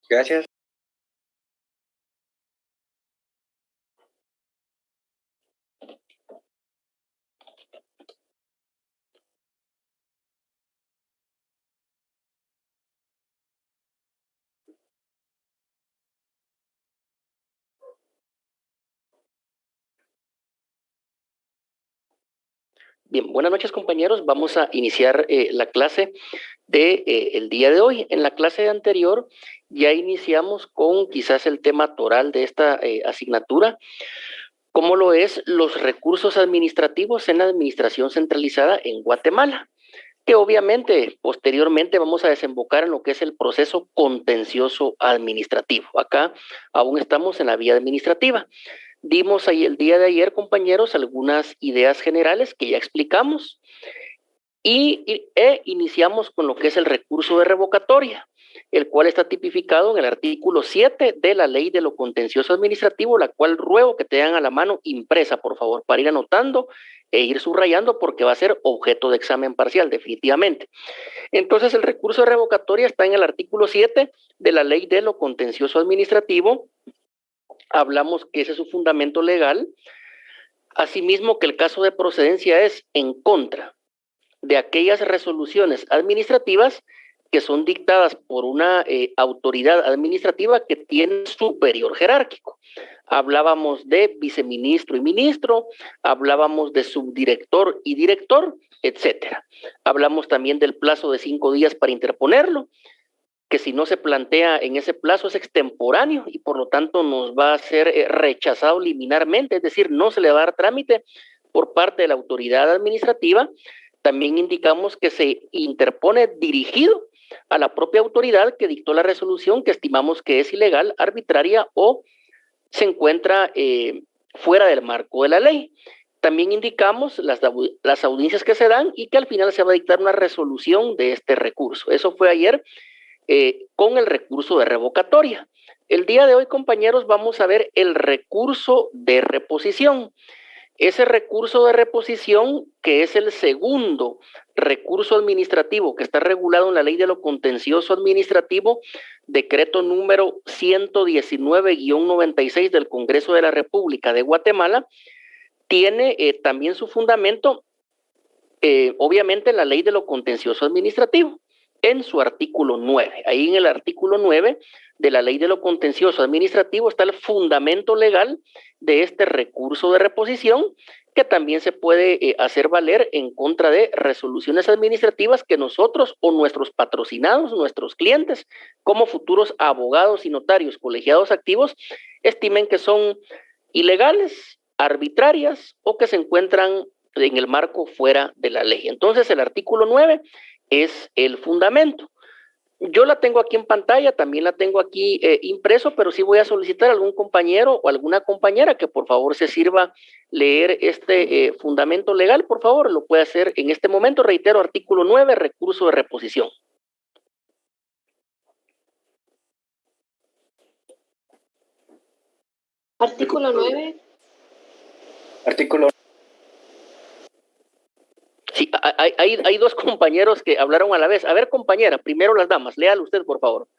Gracias. Bien, buenas noches compañeros. Vamos a iniciar la clase de el día de hoy. En la clase anterior ya iniciamos con quizás el tema toral de esta asignatura, como lo es los recursos administrativos en la administración centralizada en Guatemala, que obviamente posteriormente vamos a desembocar en lo que es el proceso contencioso administrativo. Acá aún estamos en la vía administrativa. Dimos ahí el día de ayer, compañeros, algunas ideas generales que ya explicamos y iniciamos con lo que es el recurso de revocatoria, el cual está tipificado en el artículo 7 de la Ley de lo Contencioso Administrativo, la cual ruego que tengan a la mano impresa, por favor, para ir anotando e ir subrayando porque va a ser objeto de examen parcial, definitivamente. Entonces, el recurso de revocatoria está en el artículo 7 de la Ley de lo Contencioso Administrativo. Hablamos que ese es su fundamento legal. Asimismo, que el caso de procedencia es en contra de aquellas resoluciones administrativas que son dictadas por una autoridad administrativa que tiene superior jerárquico. Hablábamos de viceministro y ministro, hablábamos de subdirector y director, etcétera. Hablamos también del plazo de 5 días para interponerlo, que si no se plantea en ese plazo es extemporáneo y por lo tanto nos va a ser rechazado liminarmente, es decir, no se le va a dar trámite por parte de la autoridad administrativa. También indicamos que se interpone dirigido a la propia autoridad que dictó la resolución que estimamos que es ilegal, arbitraria o se encuentra fuera del marco de la ley. También indicamos las audiencias que se dan y que al final se va a dictar una resolución de este recurso. Eso fue ayer con el recurso de revocatoria. El día de hoy, compañeros, vamos a ver el recurso de reposición. Ese recurso de reposición, que es el segundo recurso administrativo que está regulado en la Ley de lo Contencioso Administrativo, decreto número 119-96 del Congreso de la República de Guatemala, tiene también su fundamento, obviamente, en la Ley de lo Contencioso Administrativo, en su artículo 9. Ahí en el artículo 9 de la Ley de lo Contencioso Administrativo está el fundamento legal de este recurso de reposición, que también se puede hacer valer en contra de resoluciones administrativas que nosotros o nuestros patrocinados, nuestros clientes, como futuros abogados y notarios colegiados activos, estimen que son ilegales, arbitrarias o que se encuentran en el marco fuera de la ley. Entonces, el artículo 9 es el fundamento. Yo la tengo aquí en pantalla, también la tengo aquí impreso, pero sí voy a solicitar a algún compañero o alguna compañera que por favor se sirva leer este fundamento legal, por favor, lo puede hacer en este momento. Reitero, artículo 9, recurso de reposición. Artículo 9. Artículo. Sí, hay dos compañeros que hablaron a la vez. A ver, compañera, primero las damas, léalo usted, por favor.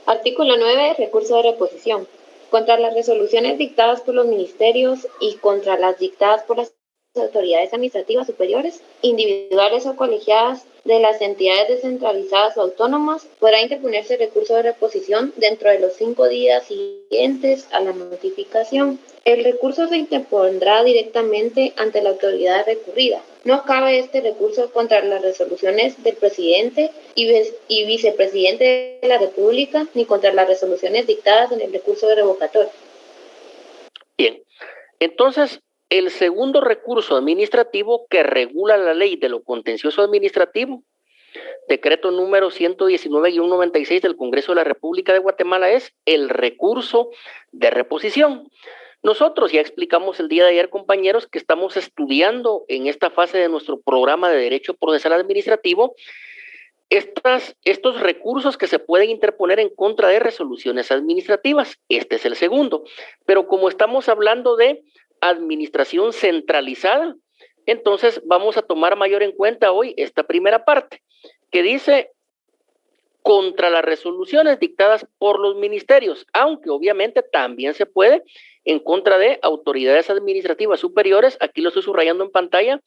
Artículo 9, recurso de reposición. Contra las resoluciones dictadas por los ministerios y contra las dictadas por las autoridades administrativas superiores, individuales o colegiadas de las entidades descentralizadas o autónomas, podrá interponerse recurso de reposición dentro de los 5 días siguientes a la notificación. El recurso se interpondrá directamente ante la autoridad recurrida. No cabe este recurso contra las resoluciones del presidente y vicepresidente de la República, ni contra las resoluciones dictadas en el recurso de revocatoria. Bien, entonces, el segundo recurso administrativo que regula la Ley de lo Contencioso Administrativo, decreto número 119-96 del Congreso de la República de Guatemala, es el recurso de reposición. Nosotros ya explicamos el día de ayer, compañeros, que estamos estudiando en esta fase de nuestro programa de Derecho Procesal Administrativo estos recursos que se pueden interponer en contra de resoluciones administrativas. Este es el segundo. Pero como estamos hablando de administración centralizada, entonces vamos a tomar mayor en cuenta hoy esta primera parte, que dice contra las resoluciones dictadas por los ministerios, aunque obviamente también se puede en contra de autoridades administrativas superiores, aquí lo estoy subrayando en pantalla,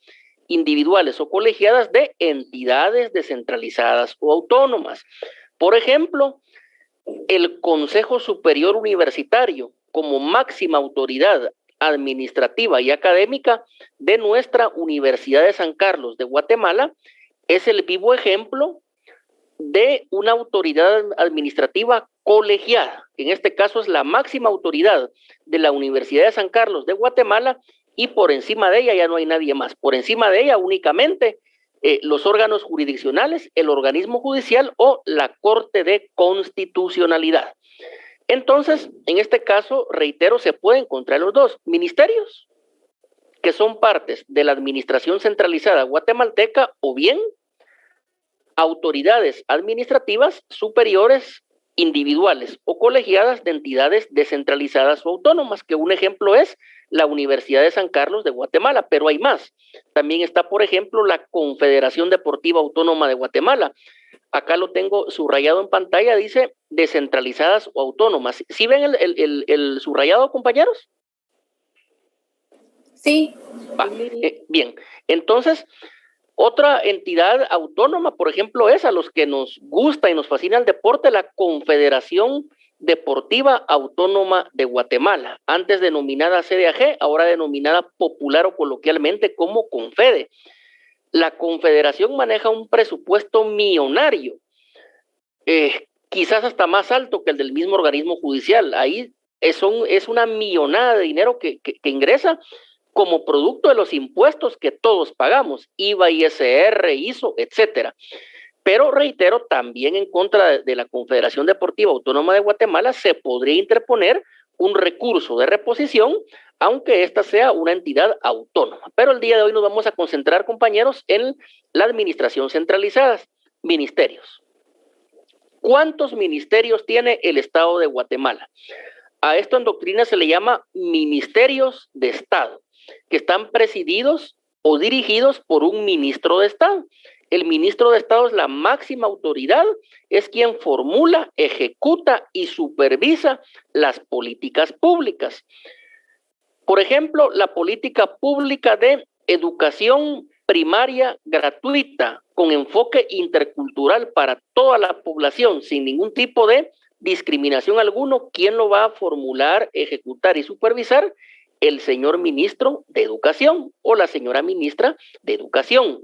individuales o colegiadas de entidades descentralizadas o autónomas. Por ejemplo, el Consejo Superior Universitario, como máxima autoridad administrativa y académica de nuestra Universidad de San Carlos de Guatemala, es el vivo ejemplo de una autoridad administrativa colegiada. En este caso es la máxima autoridad de la Universidad de San Carlos de Guatemala y por encima de ella ya no hay nadie más. Por encima de ella únicamente los órganos jurisdiccionales, el organismo judicial o la Corte de Constitucionalidad. Entonces, en este caso, reitero, se pueden encontrar los dos ministerios que son partes de la administración centralizada guatemalteca o bien autoridades administrativas superiores individuales o colegiadas de entidades descentralizadas o autónomas, que un ejemplo es la Universidad de San Carlos de Guatemala, pero hay más. También está, por ejemplo, la Confederación Deportiva Autónoma de Guatemala. Acá lo tengo subrayado en pantalla, dice descentralizadas o autónomas. ¿Sí ven el subrayado, compañeros? Sí. Bien, entonces, otra entidad autónoma, por ejemplo, es a los que nos gusta y nos fascina el deporte, la Confederación Deportiva Autónoma de Guatemala, antes denominada CDAG, ahora denominada popular o coloquialmente como Confede. La Confederación maneja un presupuesto millonario, quizás hasta más alto que el del mismo organismo judicial. Ahí es una millonada de dinero que ingresa como producto de los impuestos que todos pagamos, IVA, ISR, ISO, etcétera. Pero reitero, también en contra de la Confederación Deportiva Autónoma de Guatemala se podría interponer un recurso de reposición, aunque esta sea una entidad autónoma. Pero el día de hoy nos vamos a concentrar, compañeros, en la administración centralizada, ministerios. ¿Cuántos ministerios tiene el Estado de Guatemala? A esto en doctrina se le llama ministerios de Estado, que están presididos o dirigidos por un ministro de Estado. El ministro de Estado es la máxima autoridad, es quien formula, ejecuta y supervisa las políticas públicas. Por ejemplo, la política pública de educación primaria gratuita con enfoque intercultural para toda la población, sin ningún tipo de discriminación alguno. ¿Quién lo va a formular, ejecutar y supervisar? El señor ministro de Educación o la señora ministra de Educación.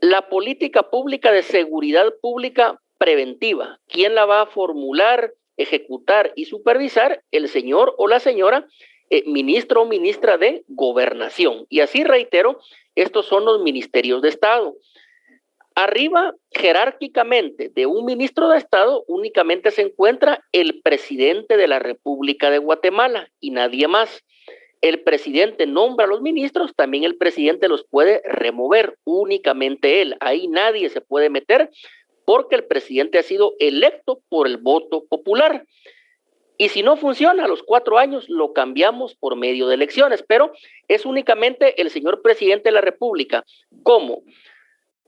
La política pública de seguridad pública preventiva, ¿quién la va a formular, ejecutar y supervisar? El señor o la señora ministro o ministra de Gobernación. Y así reitero, estos son los ministerios de Estado. Arriba, jerárquicamente, de un ministro de Estado, únicamente se encuentra el presidente de la República de Guatemala y nadie más. El presidente nombra a los ministros, también el presidente los puede remover, únicamente él. Ahí nadie se puede meter porque el presidente ha sido electo por el voto popular. Y si no funciona, a los 4 años lo cambiamos por medio de elecciones, pero es únicamente el señor presidente de la República como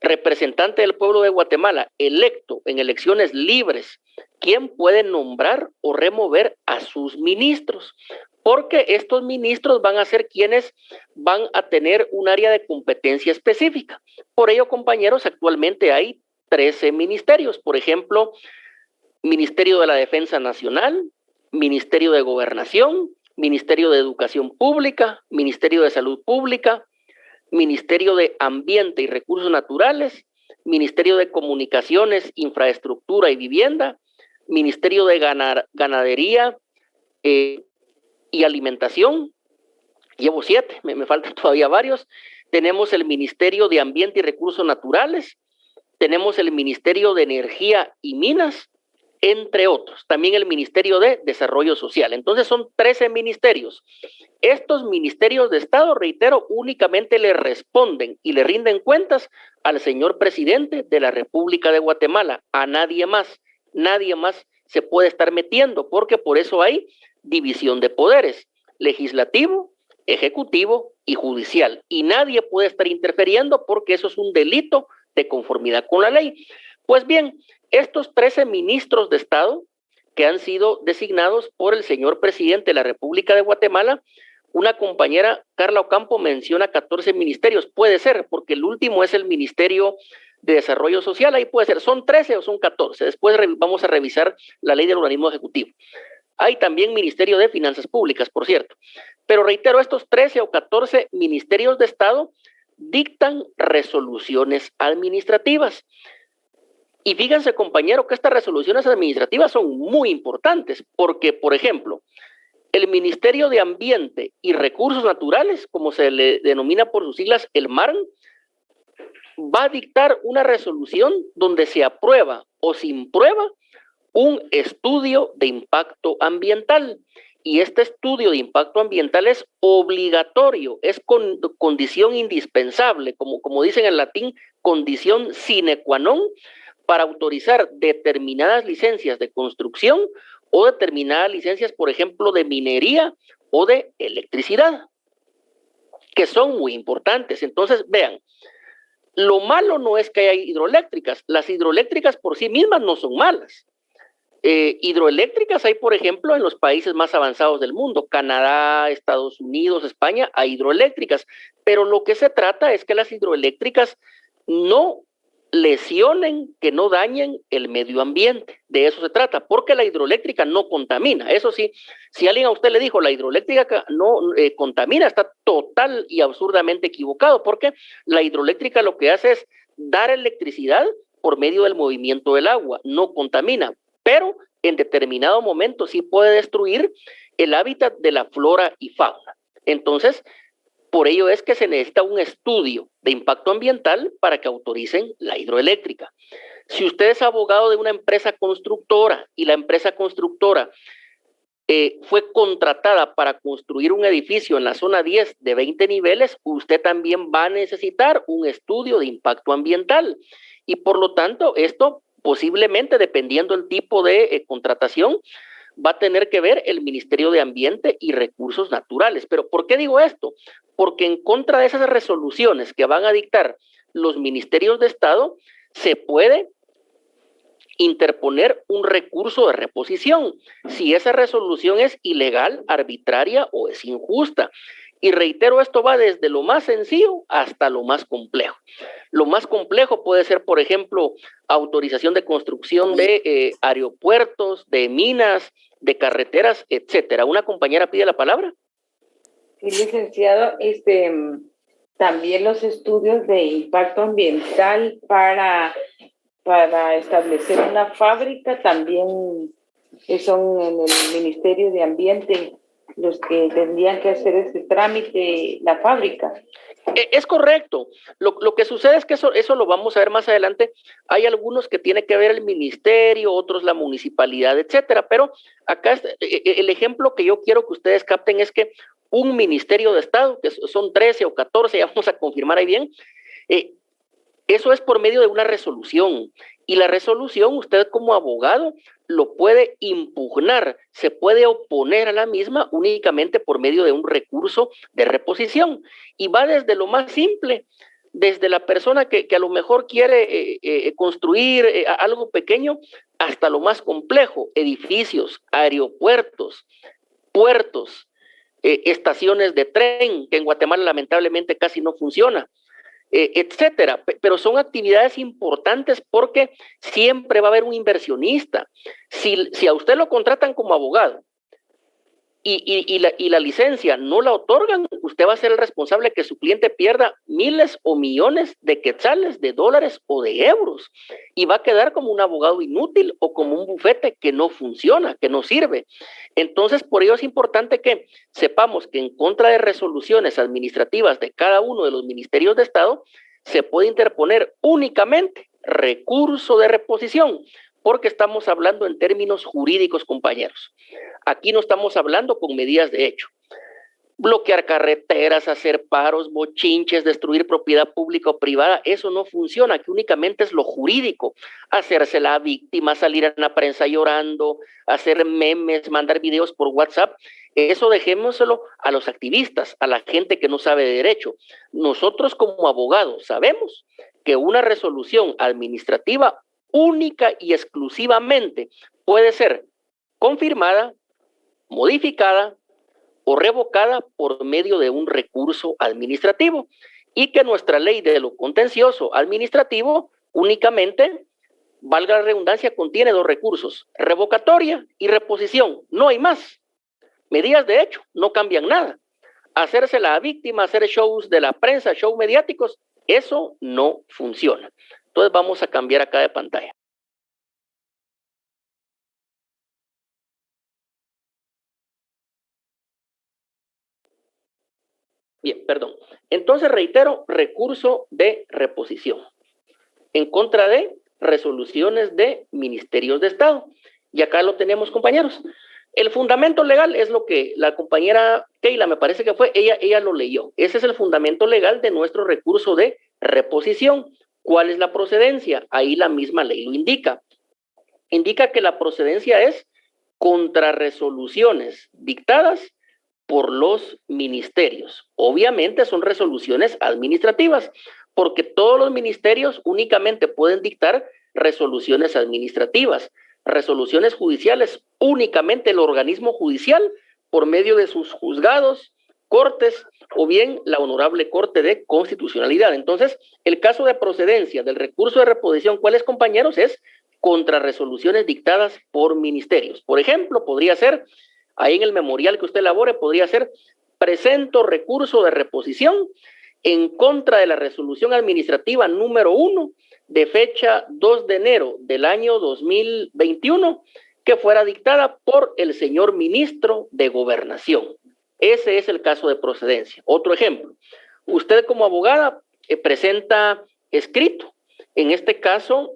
representante del pueblo de Guatemala, electo en elecciones libres, quien puede nombrar o remover a sus ministros, porque estos ministros van a ser quienes van a tener un área de competencia específica. Por ello, compañeros, actualmente hay 13 ministerios, por ejemplo, Ministerio de la Defensa Nacional, Ministerio de Gobernación, Ministerio de Educación Pública, Ministerio de Salud Pública, Ministerio de Ambiente y Recursos Naturales, Ministerio de Comunicaciones, Infraestructura y Vivienda, Ministerio de Ganadería y Alimentación. Llevo 7, me faltan todavía varios. Tenemos el Ministerio de Ambiente y Recursos Naturales, tenemos el Ministerio de Energía y Minas, entre otros. También el Ministerio de Desarrollo Social. Entonces son 13 ministerios. Estos ministerios de Estado, reitero, únicamente le responden y le rinden cuentas al señor presidente de la República de Guatemala, a nadie más. Nadie más se puede estar metiendo, porque por eso hay división de poderes, legislativo, ejecutivo y judicial. Y nadie puede estar interfiriendo porque eso es un delito de conformidad con la ley. Pues bien, estos 13 ministros de Estado que han sido designados por el señor presidente de la República de Guatemala, una compañera, Carla Ocampo, menciona 14 ministerios. Puede ser, porque el último es el Ministerio de Desarrollo Social, ahí puede ser, son 13 o son 14. Después vamos a revisar la ley del organismo ejecutivo. Hay también Ministerio de Finanzas Públicas, por cierto. Pero reitero, estos 13 o 14 ministerios de Estado dictan resoluciones administrativas. Y fíjense, compañero, que estas resoluciones administrativas son muy importantes, porque, por ejemplo, el Ministerio de Ambiente y Recursos Naturales, como se le denomina por sus siglas, el MARN, va a dictar una resolución donde se aprueba o se imprueba un estudio de impacto ambiental. Y este estudio de impacto ambiental es obligatorio, es condición indispensable, como dicen en latín, condición sine qua non, para autorizar determinadas licencias de construcción o determinadas licencias, por ejemplo, de minería o de electricidad, que son muy importantes. Entonces, vean, lo malo no es que haya hidroeléctricas, las hidroeléctricas por sí mismas no son malas. Hidroeléctricas hay, por ejemplo, en los países más avanzados del mundo, Canadá, Estados Unidos, España, hay hidroeléctricas, pero lo que se trata es que las hidroeléctricas no lesionen, que no dañen el medio ambiente. De eso se trata, porque la hidroeléctrica no contamina. Eso sí, si alguien a usted le dijo la hidroeléctrica no contamina, está total y absurdamente equivocado, porque la hidroeléctrica lo que hace es dar electricidad por medio del movimiento del agua, no contamina, pero en determinado momento sí puede destruir el hábitat de la flora y fauna. Entonces, por ello es que se necesita un estudio de impacto ambiental para que autoricen la hidroeléctrica. Si usted es abogado de una empresa constructora y la empresa constructora fue contratada para construir un edificio en la zona 10 de 20 niveles, usted también va a necesitar un estudio de impacto ambiental. Y por lo tanto, esto posiblemente, dependiendo del tipo de contratación, va a tener que ver el Ministerio de Ambiente y Recursos Naturales. Pero ¿por qué digo esto? Porque en contra de esas resoluciones que van a dictar los ministerios de Estado, se puede interponer un recurso de reposición si esa resolución es ilegal, arbitraria o es injusta. Y reitero, esto va desde lo más sencillo hasta lo más complejo. Lo más complejo puede ser, por ejemplo, autorización de construcción de aeropuertos, de minas, de carreteras, etcétera. ¿Una compañera pide la palabra? Sí, licenciado, también los estudios de impacto ambiental para establecer una fábrica también son en el Ministerio de Ambiente los que tendrían que hacer ese trámite, la fábrica. Es correcto. Lo que sucede es que eso lo vamos a ver más adelante. Hay algunos que tiene que ver el ministerio, otros la municipalidad, etcétera. Pero acá el ejemplo que yo quiero que ustedes capten es que un ministerio de Estado, que son 13 o 14, ya vamos a confirmar ahí bien, eso es por medio de una resolución. Y la resolución, usted como abogado lo puede impugnar, se puede oponer a la misma únicamente por medio de un recurso de reposición. Y va desde lo más simple, desde la persona que a lo mejor quiere construir algo pequeño, hasta lo más complejo, edificios, aeropuertos, puertos, estaciones de tren, que en Guatemala lamentablemente casi no funciona. Etcétera, pero son actividades importantes porque siempre va a haber un inversionista. Si a usted lo contratan como abogado y la licencia no la otorgan, usted va a ser el responsable de que su cliente pierda miles o millones de quetzales, de dólares o de euros, y va a quedar como un abogado inútil o como un bufete que no funciona, que no sirve. Entonces, por ello es importante que sepamos que en contra de resoluciones administrativas de cada uno de los ministerios de Estado, se puede interponer únicamente recurso de reposición, porque estamos hablando en términos jurídicos, compañeros. Aquí no estamos hablando con medidas de hecho. Bloquear carreteras, hacer paros, bochinches, destruir propiedad pública o privada, eso no funciona, aquí únicamente es lo jurídico. Hacerse la víctima, salir en la prensa llorando, hacer memes, mandar videos por WhatsApp, eso dejémoselo a los activistas, a la gente que no sabe de derecho. Nosotros como abogados sabemos que una resolución administrativa única y exclusivamente puede ser confirmada, modificada o revocada por medio de un recurso administrativo, y que nuestra ley de lo contencioso administrativo únicamente, valga la redundancia, contiene dos recursos: revocatoria y reposición. No hay más. Medidas de hecho no cambian nada. Hacerse la víctima, hacer shows de la prensa, shows mediáticos, eso no funciona. Entonces vamos a cambiar acá de pantalla. Bien, perdón. Entonces reitero, recurso de reposición en contra de resoluciones de ministerios de Estado. Y acá lo tenemos, compañeros. El fundamento legal es lo que la compañera Keila, me parece que fue, ella lo leyó. Ese es el fundamento legal de nuestro recurso de reposición. ¿Cuál es la procedencia? Ahí la misma ley lo indica. Indica que la procedencia es contra resoluciones dictadas por los ministerios. Obviamente son resoluciones administrativas, porque todos los ministerios únicamente pueden dictar resoluciones administrativas. Resoluciones judiciales, únicamente el organismo judicial, por medio de sus juzgados, cortes, o bien la Honorable Corte de Constitucionalidad. Entonces, el caso de procedencia del recurso de reposición, ¿cuál es, compañeros? Es contra resoluciones dictadas por ministerios. Por ejemplo, podría ser, ahí en el memorial que usted elabore, podría ser: presento recurso de reposición en contra de la resolución administrativa número 1 de fecha 2 de enero del año 2021, que fuera dictada por el señor ministro de Gobernación. Ese es el caso de procedencia. Otro ejemplo: usted como abogada presenta escrito. En este caso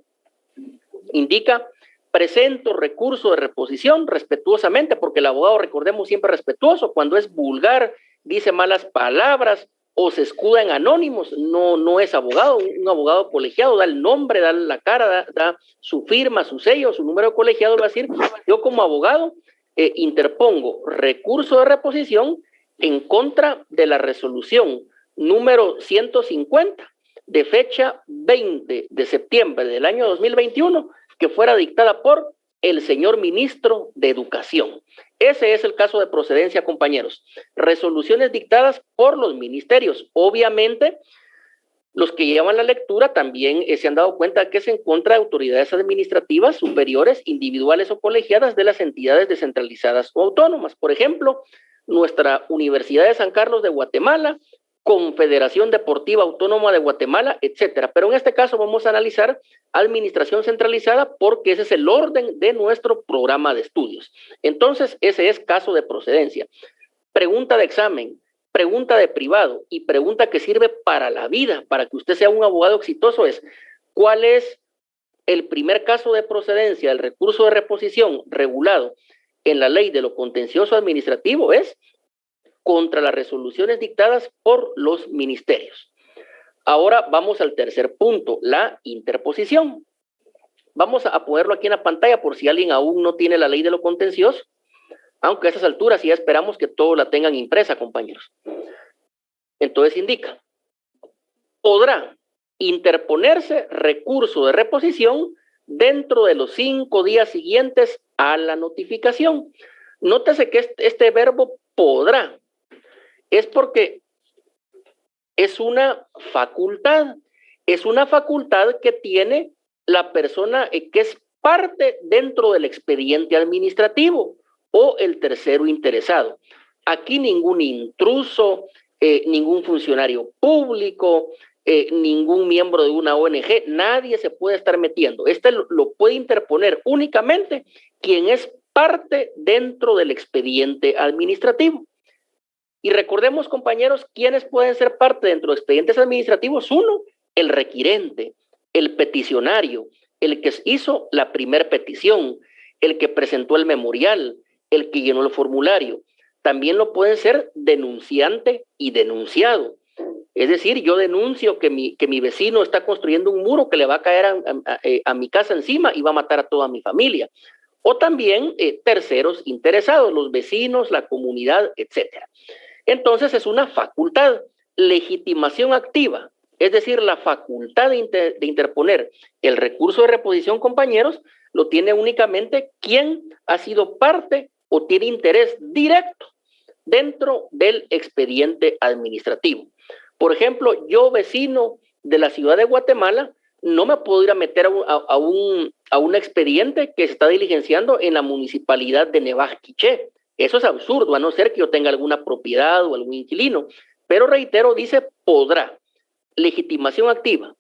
indica: presento recurso de reposición respetuosamente, porque el abogado, recordemos, siempre respetuoso. Cuando es vulgar, dice malas palabras o se escuda en anónimos, no es abogado. Un abogado colegiado da el nombre, da la cara, da su firma, su sello, su número de colegiado. Va a decir: yo como abogado interpongo recurso de reposición en contra de la resolución número 150 de fecha 20 de septiembre del año 2021, que fuera dictada por el señor ministro de Educación. Ese es el caso de procedencia, compañeros. Resoluciones dictadas por los ministerios. Obviamente, los que llevan la lectura también se han dado cuenta que es en contra de autoridades administrativas superiores, individuales o colegiadas de las entidades descentralizadas o autónomas. Por ejemplo, nuestra Universidad de San Carlos de Guatemala, Confederación Deportiva Autónoma de Guatemala, etcétera. Pero en este caso vamos a analizar administración centralizada, porque ese es el orden de nuestro programa de estudios. Entonces, ese es caso de procedencia. Pregunta de examen, pregunta de privado y pregunta que sirve para la vida, para que usted sea un abogado exitoso, es: ¿cuál es el primer caso de procedencia del recurso de reposición regulado en la ley de lo contencioso administrativo? Es contra las resoluciones dictadas por los ministerios. Ahora vamos al tercer punto, la interposición. Vamos a ponerlo aquí en la pantalla por si alguien aún no tiene la ley de lo contencioso, aunque a esas alturas ya esperamos que todos la tengan impresa, compañeros. Entonces indica: podrá interponerse recurso de reposición dentro de los 5 días siguientes a la notificación. Nótese que este verbo podrá es porque es una facultad que tiene la persona que es parte dentro del expediente administrativo o el tercero interesado. Aquí ningún intruso, ningún funcionario público, ningún miembro de una ONG, nadie se puede estar metiendo. Lo puede interponer únicamente quien es parte dentro del expediente administrativo. Y recordemos, compañeros, ¿quiénes pueden ser parte dentro de expedientes administrativos? Uno, el requirente, el peticionario, el que hizo la primera petición, el que presentó el memorial, el que llenó el formulario. También lo pueden ser denunciante y denunciado. Es decir, yo denuncio que mi vecino está construyendo un muro que le va a caer a mi casa encima y va a matar a toda mi familia. O también terceros interesados, los vecinos, la comunidad, etcétera. Entonces es una facultad. Legitimación activa es decir, la facultad de interponer el recurso de reposición, compañeros, lo tiene únicamente quien ha sido parte o tiene interés directo dentro del expediente administrativo. Por ejemplo, yo, vecino de la ciudad de Guatemala, no me puedo ir a meter a un expediente que se está diligenciando en la municipalidad de Nevaj Quiché. Eso es absurdo, a no ser que yo tenga alguna propiedad o algún inquilino. Pero reitero, dice podrá. Legitimación activa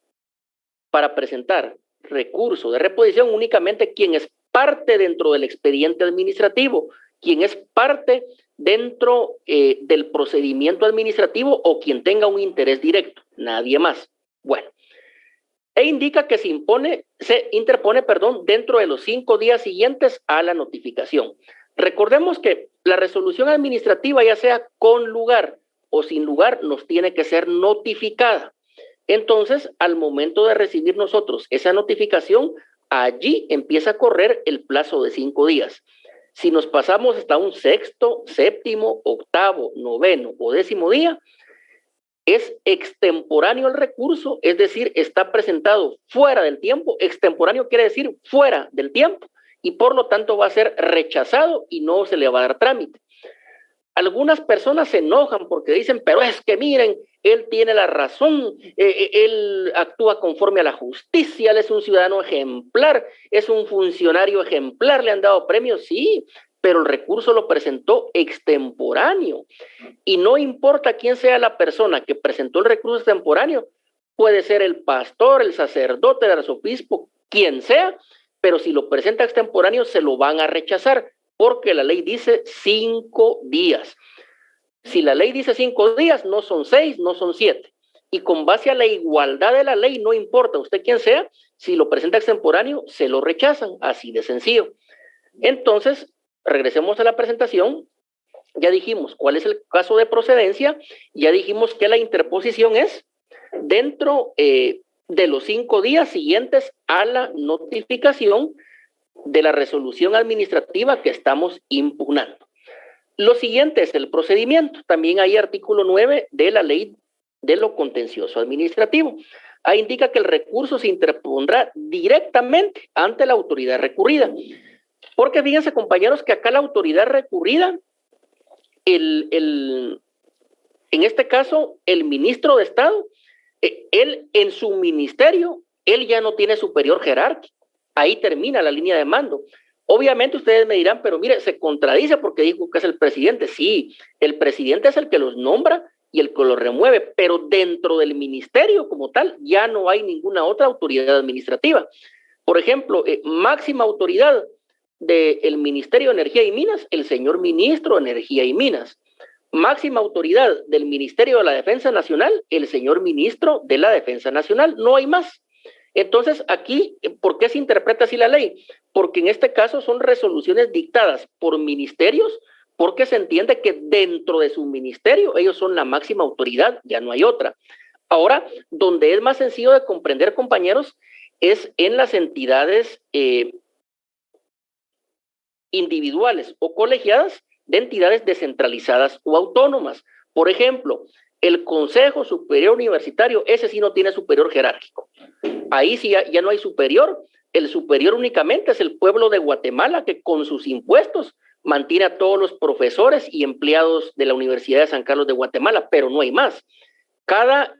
para presentar recurso de reposición únicamente quien es parte dentro del expediente administrativo, quien es parte dentro del procedimiento administrativo o quien tenga un interés directo, nadie más. Bueno, e indica que se interpone dentro de los 5 días siguientes a la notificación. Recordemos que la resolución administrativa, ya sea con lugar o sin lugar, nos tiene que ser notificada. Entonces, al momento de recibir nosotros esa notificación, allí empieza a correr el plazo de 5 días. Si nos pasamos hasta un 6º, 7º, 8º, 9º o 10º día, es extemporáneo el recurso, es decir, está presentado fuera del tiempo. Extemporáneo quiere decir fuera del tiempo y por lo tanto va a ser rechazado y no se le va a dar trámite. Algunas personas se enojan porque dicen, pero es que miren, él tiene la razón, él actúa conforme a la justicia, él es un ciudadano ejemplar, es un funcionario ejemplar, le han dado premios, sí, pero el recurso lo presentó extemporáneo. Y no importa quién sea la persona que presentó el recurso extemporáneo, puede ser el pastor, el sacerdote, el arzobispo, quien sea, pero si lo presenta extemporáneo se lo van a rechazar, porque la ley dice 5 días. Si la ley dice 5 días, no son 6, no son 7. Y con base a la igualdad de la ley, no importa usted quién sea, si lo presenta extemporáneo, se lo rechazan, así de sencillo. Entonces, regresemos a la presentación. Ya dijimos cuál es el caso de procedencia, ya dijimos que la interposición es dentro de los 5 días siguientes a la notificación de la resolución administrativa que estamos impugnando. Lo siguiente es el procedimiento. También hay artículo 9 de la ley de lo contencioso administrativo. Ahí indica que el recurso se interpondrá directamente ante la autoridad recurrida. Porque fíjense, compañeros, que acá la autoridad recurrida, en este caso, el ministro de Estado, él en su ministerio, él ya no tiene superior jerárquico. Ahí termina la línea de mando. Obviamente ustedes me dirán, pero mire, se contradice porque dijo que es el presidente. Sí, el presidente es el que los nombra y el que los remueve, pero dentro del ministerio como tal ya no hay ninguna otra autoridad administrativa. Por ejemplo, máxima autoridad del Ministerio de Energía y Minas, el señor ministro de Energía y Minas. Máxima autoridad del Ministerio de la Defensa Nacional, el señor ministro de la Defensa Nacional. No hay más. Entonces, aquí, ¿por qué se interpreta así la ley? Porque en este caso son resoluciones dictadas por ministerios, porque se entiende que dentro de su ministerio ellos son la máxima autoridad, ya no hay otra. Ahora, donde es más sencillo de comprender, compañeros, es en las entidades individuales o colegiadas de entidades descentralizadas o autónomas. Por ejemplo, el Consejo Superior Universitario, ese sí no tiene superior jerárquico. Ahí sí ya no hay superior. El superior únicamente es el pueblo de Guatemala, que con sus impuestos mantiene a todos los profesores y empleados de la Universidad de San Carlos de Guatemala, pero no hay más. Cada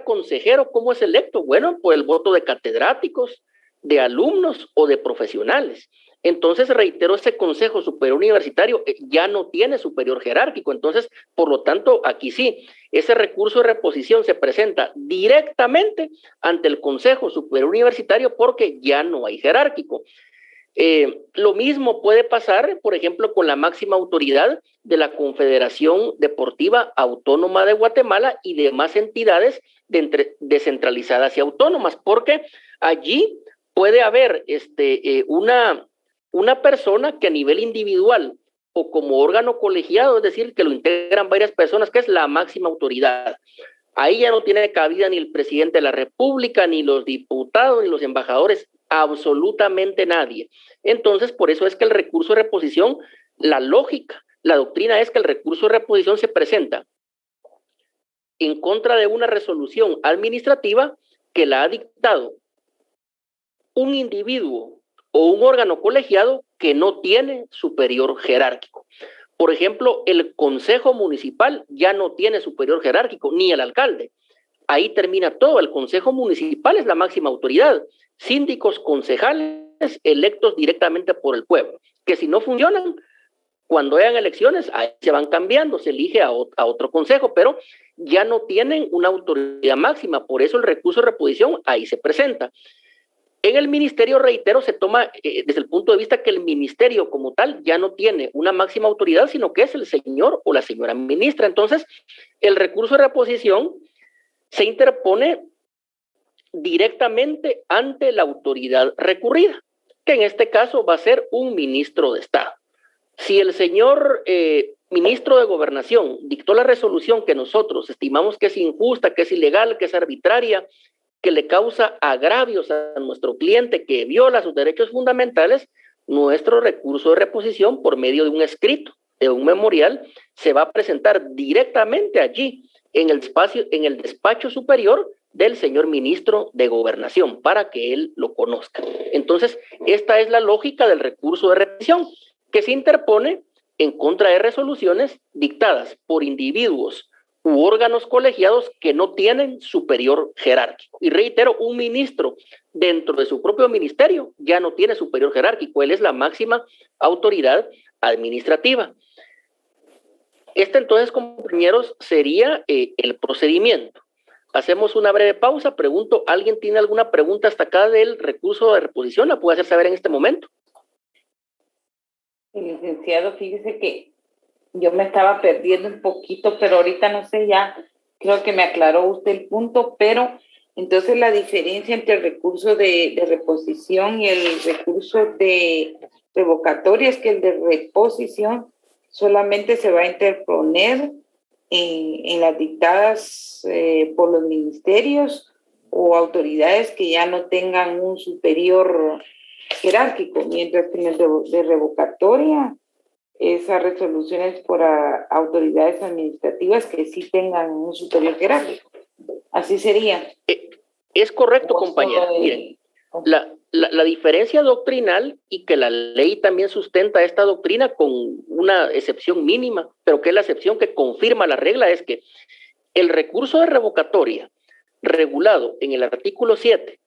consejero, ¿cómo es electo? Bueno, por el voto de catedráticos, de alumnos o de profesionales. Entonces, reitero, ese Consejo Superior Universitario ya no tiene superior jerárquico. Entonces, por lo tanto, aquí sí, ese recurso de reposición se presenta directamente ante el Consejo Superior Universitario porque ya no hay jerárquico. Lo mismo puede pasar, por ejemplo, con la máxima autoridad de la Confederación Deportiva Autónoma de Guatemala y demás entidades descentralizadas y autónomas, porque allí puede haber una persona que a nivel individual o como órgano colegiado, es decir, que lo integran varias personas, que es la máxima autoridad. Ahí ya no tiene cabida ni el presidente de la República, ni los diputados, ni los embajadores, absolutamente nadie. Entonces, por eso es que el recurso de reposición, la lógica, la doctrina es que el recurso de reposición se presenta en contra de una resolución administrativa que la ha dictado un individuo o un órgano colegiado que no tiene superior jerárquico. Por ejemplo, el Consejo Municipal ya no tiene superior jerárquico, ni el alcalde. Ahí termina todo. El Consejo Municipal es la máxima autoridad. Síndicos, concejales electos directamente por el pueblo, que si no funcionan, cuando hayan elecciones, ahí se van cambiando, se elige a otro consejo, pero ya no tienen una autoridad máxima. Por eso el recurso de reposición ahí se presenta. En el ministerio, reitero, se toma desde el punto de vista que el ministerio como tal ya no tiene una máxima autoridad, sino que es el señor o la señora ministra. Entonces, el recurso de reposición se interpone directamente ante la autoridad recurrida, que en este caso va a ser un ministro de Estado. Si el señor ministro de Gobernación dictó la resolución que nosotros estimamos que es injusta, que es ilegal, que es arbitraria, que le causa agravios a nuestro cliente, que viola sus derechos fundamentales, nuestro recurso de reposición por medio de un escrito, de un memorial, se va a presentar directamente allí, en el despacho superior del señor ministro de Gobernación, para que él lo conozca. Entonces, esta es la lógica del recurso de reposición, que se interpone en contra de resoluciones dictadas por individuos u órganos colegiados que no tienen superior jerárquico. Y reitero, un ministro dentro de su propio ministerio ya no tiene superior jerárquico, él es la máxima autoridad administrativa. Este entonces, compañeros, sería el procedimiento. Hacemos una breve pausa, pregunto, ¿alguien tiene alguna pregunta hasta acá del recurso de reposición? ¿La puede hacer saber en este momento? Licenciado, fíjese que yo me estaba perdiendo un poquito, pero ahorita no sé, ya creo que me aclaró usted el punto, pero entonces la diferencia entre el recurso de reposición y el recurso de revocatoria es que el de reposición solamente se va a interponer en las dictadas por los ministerios o autoridades que ya no tengan un superior jerárquico, mientras que en el de revocatoria esas resoluciones por autoridades administrativas que sí tengan un superior jerárquico. Así sería. Es correcto, compañera. Miren, la diferencia doctrinal, y que la ley también sustenta esta doctrina con una excepción mínima, pero que es la excepción que confirma la regla, es que el recurso de revocatoria regulado en el artículo 7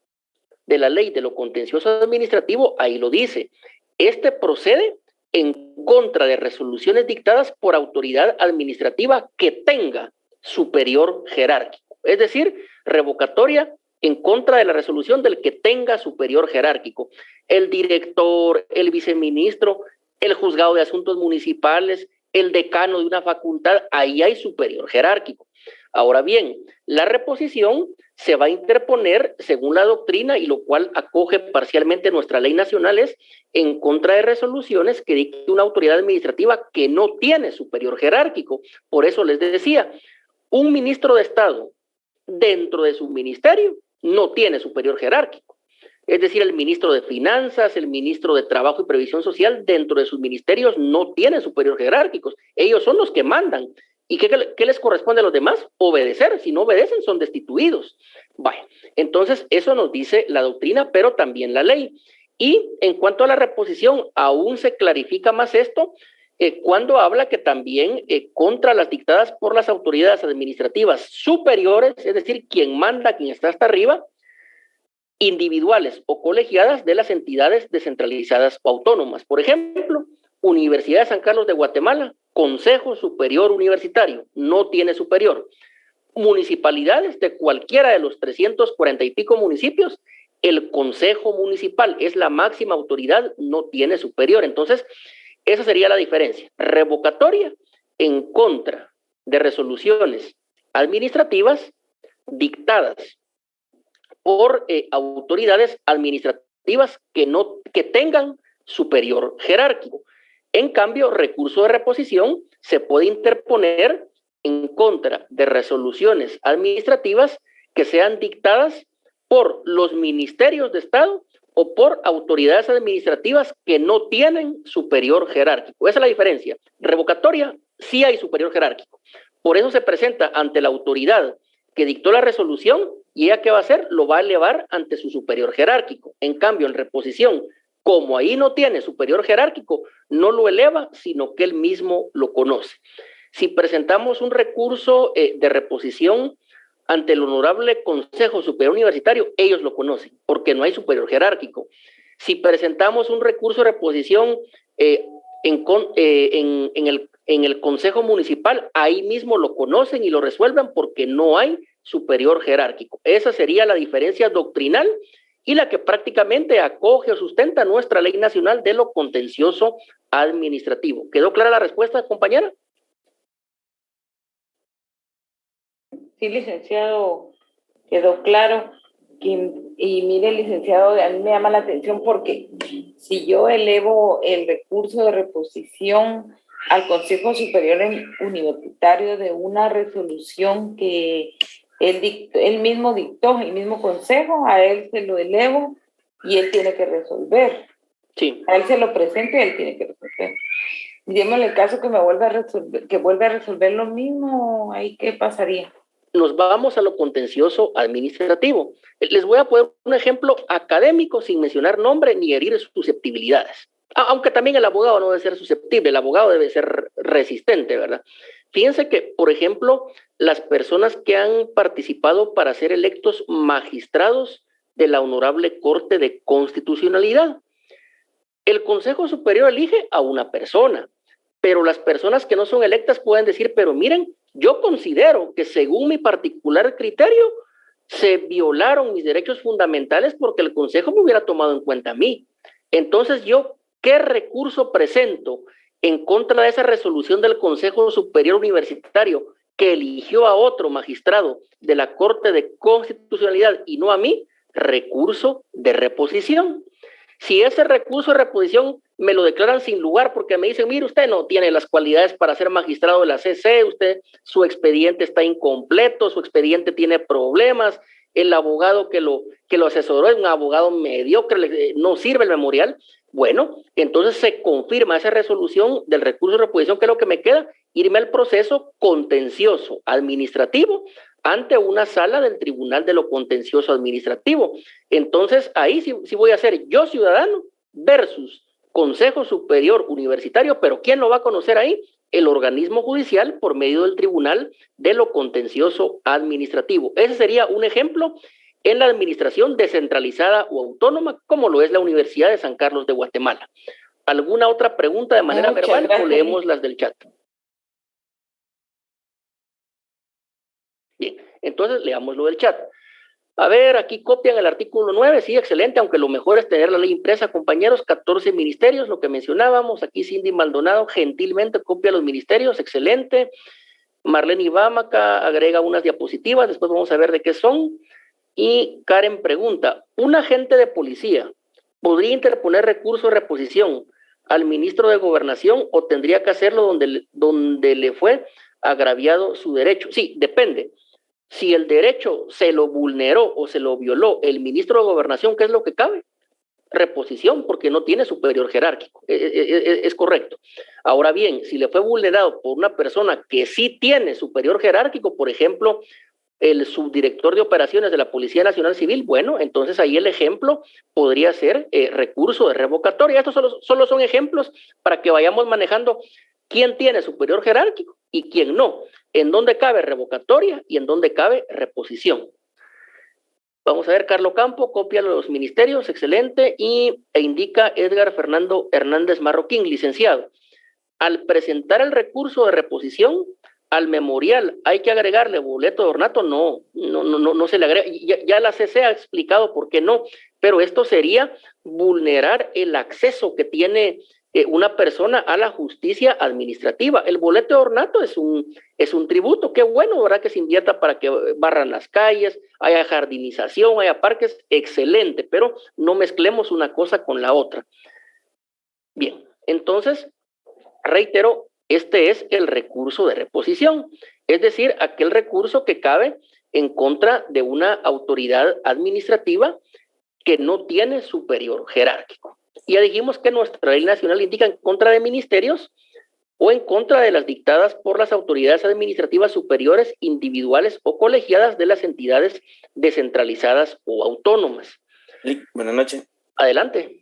de la ley de lo contencioso administrativo, ahí lo dice, este procede en contra de resoluciones dictadas por autoridad administrativa que tenga superior jerárquico. Es decir, revocatoria en contra de la resolución del que tenga superior jerárquico. El director, el viceministro, el juzgado de asuntos municipales, el decano de una facultad, ahí hay superior jerárquico. Ahora bien, la reposición se va a interponer según la doctrina, y lo cual acoge parcialmente nuestra ley nacional, es en contra de resoluciones que dicte una autoridad administrativa que no tiene superior jerárquico. Por eso les decía, un ministro de Estado dentro de su ministerio no tiene superior jerárquico. Es decir, el ministro de Finanzas, el ministro de Trabajo y Previsión Social, dentro de sus ministerios no tienen superior jerárquicos. Ellos son los que mandan. ¿Y qué les corresponde a los demás? Obedecer. Si no obedecen, son destituidos. Vaya, entonces eso nos dice la doctrina, pero también la ley. Y en cuanto a la reposición, aún se clarifica más esto cuando habla que también contra las dictadas por las autoridades administrativas superiores, es decir, quien manda, quien está hasta arriba, individuales o colegiadas de las entidades descentralizadas o autónomas. Por ejemplo, Universidad de San Carlos de Guatemala, Consejo Superior Universitario, no tiene superior. Municipalidades de cualquiera de los 340 y pico municipios, el Consejo Municipal es la máxima autoridad, no tiene superior. Entonces, esa sería la diferencia. Revocatoria en contra de resoluciones administrativas dictadas por autoridades administrativas que tengan superior jerárquico. En cambio, recurso de reposición se puede interponer en contra de resoluciones administrativas que sean dictadas por los ministerios de Estado o por autoridades administrativas que no tienen superior jerárquico. Esa es la diferencia. Revocatoria, sí hay superior jerárquico. Por eso se presenta ante la autoridad que dictó la resolución y ella ¿qué va a hacer? Lo va a elevar ante su superior jerárquico. En cambio, en reposición, como ahí no tiene superior jerárquico, no lo eleva, sino que él mismo lo conoce. Si presentamos un recurso de reposición ante el Honorable Consejo Superior Universitario, ellos lo conocen, porque no hay superior jerárquico. Si presentamos un recurso de reposición en el Consejo Municipal, ahí mismo lo conocen y lo resuelven porque no hay superior jerárquico. Esa sería la diferencia doctrinal y la que prácticamente acoge o sustenta nuestra Ley Nacional de lo Contencioso Administrativo. ¿Quedó clara la respuesta, compañera? Sí, licenciado, quedó claro. Y mire, licenciado, a mí me llama la atención porque si yo elevo el recurso de reposición al Consejo Superior Universitario de una resolución que él mismo dictó, el mismo consejo, a él se lo elevo y él tiene que resolver. Sí. A él se lo presento y él tiene que resolver. Y démosle el caso que vuelve a resolver lo mismo, ¿ahí qué pasaría? Nos vamos a lo contencioso administrativo. Les voy a poner un ejemplo académico sin mencionar nombre ni herir susceptibilidades. Aunque también el abogado no debe ser susceptible, el abogado debe ser resistente, ¿verdad? Fíjense que, por ejemplo, las personas que han participado para ser electos magistrados de la Honorable Corte de Constitucionalidad. El Consejo Superior elige a una persona, pero las personas que no son electas pueden decir, pero miren, yo considero que según mi particular criterio se violaron mis derechos fundamentales porque el Consejo me hubiera tomado en cuenta a mí. Entonces yo, ¿qué recurso presento en contra de esa resolución del Consejo Superior Universitario que eligió a otro magistrado de la Corte de Constitucionalidad y no a mí? Recurso de reposición. Si ese recurso de reposición me lo declaran sin lugar porque me dicen, mire, usted no tiene las cualidades para ser magistrado de la CC, su expediente está incompleto, su expediente tiene problemas, el abogado que lo asesoró es un abogado mediocre, no sirve el memorial. Bueno, entonces se confirma esa resolución del recurso de reposición, que es lo que me queda, irme al proceso contencioso administrativo ante una sala del Tribunal de lo Contencioso Administrativo. Entonces, ahí sí voy a ser yo ciudadano versus Consejo Superior Universitario, pero ¿quién lo va a conocer ahí? El organismo judicial por medio del Tribunal de lo Contencioso Administrativo. Ese sería un ejemplo en la administración descentralizada o autónoma, como lo es la Universidad de San Carlos de Guatemala. ¿Alguna otra pregunta de manera verbal o leemos las del chat? Bien, entonces leamos lo del chat. A ver, aquí copian el artículo 9, sí, excelente, aunque lo mejor es tener la ley impresa, compañeros, 14 ministerios, lo que mencionábamos, aquí Cindy Maldonado gentilmente copia los ministerios, excelente. Marlene Ibámaca agrega unas diapositivas, después vamos a ver de qué son. Y Karen pregunta, ¿un agente de policía podría interponer recurso de reposición al ministro de Gobernación o tendría que hacerlo donde le fue agraviado su derecho? Sí, depende. Si el derecho se lo vulneró o se lo violó el ministro de Gobernación, ¿qué es lo que cabe? Reposición, porque no tiene superior jerárquico. Es correcto. Ahora bien, si le fue vulnerado por una persona que sí tiene superior jerárquico, por ejemplo, el subdirector de operaciones de la Policía Nacional Civil, bueno, entonces ahí el ejemplo podría ser recurso de revocatoria. Estos solo son ejemplos para que vayamos manejando quién tiene superior jerárquico y quién no, en dónde cabe revocatoria y en dónde cabe reposición. Vamos a ver, Carlos Campo, copia los ministerios, excelente, e indica Edgar Fernando Hernández Marroquín, licenciado. Al presentar el recurso de reposición, al memorial, ¿hay que agregarle boleto de ornato? No se le agrega. Ya la CC ha explicado por qué no, pero esto sería vulnerar el acceso que tiene una persona a la justicia administrativa. El boleto de ornato es un tributo. Qué bueno, ¿verdad? Que se invierta para que barran las calles, haya jardinización, haya parques, excelente, pero no mezclemos una cosa con la otra. Bien, entonces, reitero, este es el recurso de reposición, es decir, aquel recurso que cabe en contra de una autoridad administrativa que no tiene superior jerárquico. Ya dijimos que nuestra ley nacional indica en contra de ministerios o en contra de las dictadas por las autoridades administrativas superiores, individuales o colegiadas de las entidades descentralizadas o autónomas. Buenas noches. Adelante.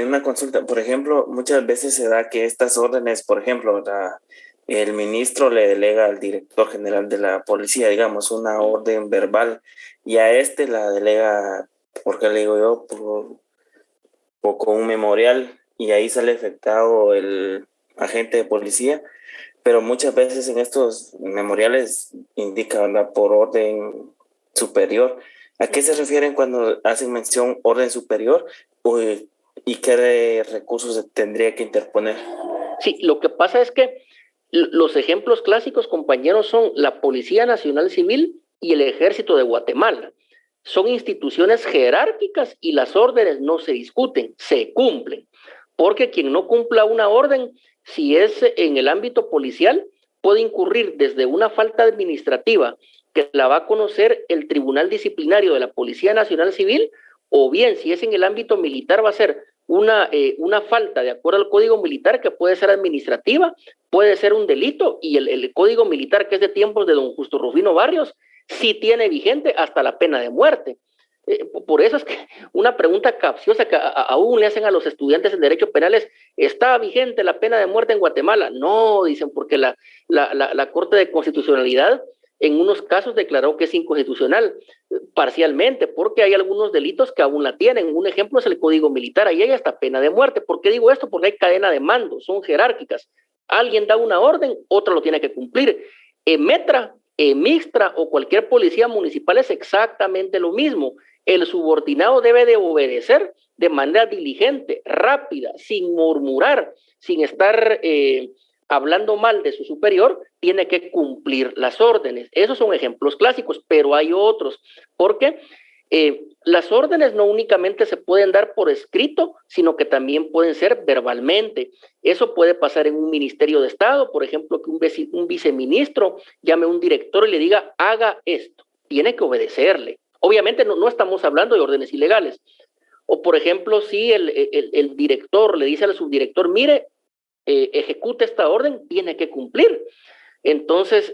Una consulta, por ejemplo, muchas veces se da que estas órdenes, por ejemplo, el ministro le delega al director general de la policía, digamos, una orden verbal, y a este la delega, porque le digo yo, o con un memorial, y ahí sale afectado el agente de policía, pero muchas veces en estos memoriales indica, ¿verdad?, por orden superior. ¿A qué se refieren cuando hacen mención orden superior? ¿Y qué recursos se tendría que interponer? Sí, lo que pasa es que los ejemplos clásicos, compañeros, son la Policía Nacional Civil y el Ejército de Guatemala. Son instituciones jerárquicas y las órdenes no se discuten, se cumplen. Porque quien no cumpla una orden, si es en el ámbito policial, puede incurrir desde una falta administrativa que la va a conocer el Tribunal Disciplinario de la Policía Nacional Civil, o bien si es en el ámbito militar va a ser una falta de acuerdo al Código Militar que puede ser administrativa, puede ser un delito, y el Código Militar, que es de tiempos de don Justo Rufino Barrios, sí tiene vigente hasta la pena de muerte. Por eso es que una pregunta capciosa que aún le hacen a los estudiantes en Derecho Penal es: ¿está vigente la pena de muerte en Guatemala? No, dicen, porque la Corte de Constitucionalidad en unos casos declaró que es inconstitucional, parcialmente, porque hay algunos delitos que aún la tienen. Un ejemplo es el Código Militar, ahí hay hasta pena de muerte. ¿Por qué digo esto? Porque hay cadena de mando, son jerárquicas. Alguien da una orden, otro lo tiene que cumplir. Metra, Mixtra o cualquier policía municipal es exactamente lo mismo. El subordinado debe de obedecer de manera diligente, rápida, sin murmurar, sin estar hablando mal de su superior, tiene que cumplir las órdenes. Esos son ejemplos clásicos, pero hay otros, porque las órdenes no únicamente se pueden dar por escrito, sino que también pueden ser verbalmente. Eso puede pasar en un ministerio de Estado, por ejemplo, que un viceministro llame a un director y le diga: haga esto, tiene que obedecerle. Obviamente no estamos hablando de órdenes ilegales. O, por ejemplo, si el director le dice al subdirector: mire, ejecute esta orden, tiene que cumplir. Entonces,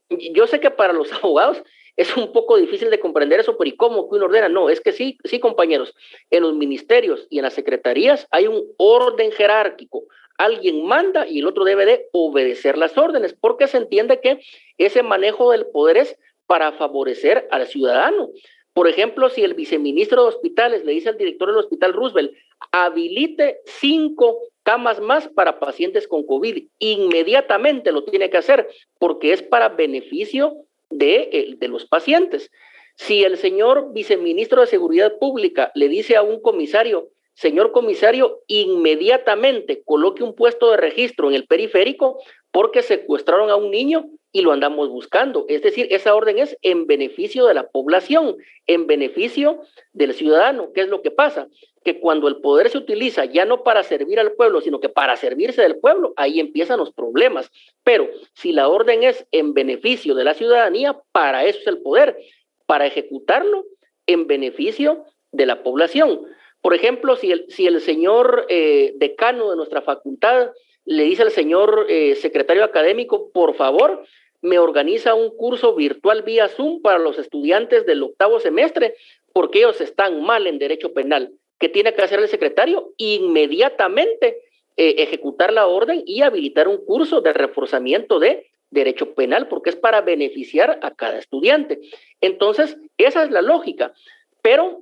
yo sé que para los abogados es un poco difícil de comprender eso, pero ¿y cómo que uno ordena? No, es que sí, compañeros, en los ministerios y en las secretarías hay un orden jerárquico. Alguien manda y el otro debe de obedecer las órdenes, porque se entiende que ese manejo del poder es para favorecer al ciudadano. Por ejemplo, si el viceministro de Hospitales le dice al director del Hospital Roosevelt: habilite 5 camas más para pacientes con COVID, inmediatamente lo tiene que hacer, porque es para beneficio de los pacientes. Si el señor viceministro de Seguridad Pública le dice a un comisario: señor comisario, inmediatamente coloque un puesto de registro en el periférico porque secuestraron a un niño y lo andamos buscando. Es decir, esa orden es en beneficio de la población, en beneficio del ciudadano. ¿Qué es lo que pasa? Que cuando el poder se utiliza ya no para servir al pueblo, sino que para servirse del pueblo, ahí empiezan los problemas. Pero si la orden es en beneficio de la ciudadanía, para eso es el poder, para ejecutarlo en beneficio de la población. Por ejemplo, si el señor decano de nuestra facultad le dice al señor secretario académico: por favor, me organiza un curso virtual vía Zoom para los estudiantes del 8º semestre, porque ellos están mal en derecho penal. ¿Qué tiene que hacer el secretario? Inmediatamente ejecutar la orden y habilitar un curso de reforzamiento de derecho penal, porque es para beneficiar a cada estudiante. Entonces, esa es la lógica. Pero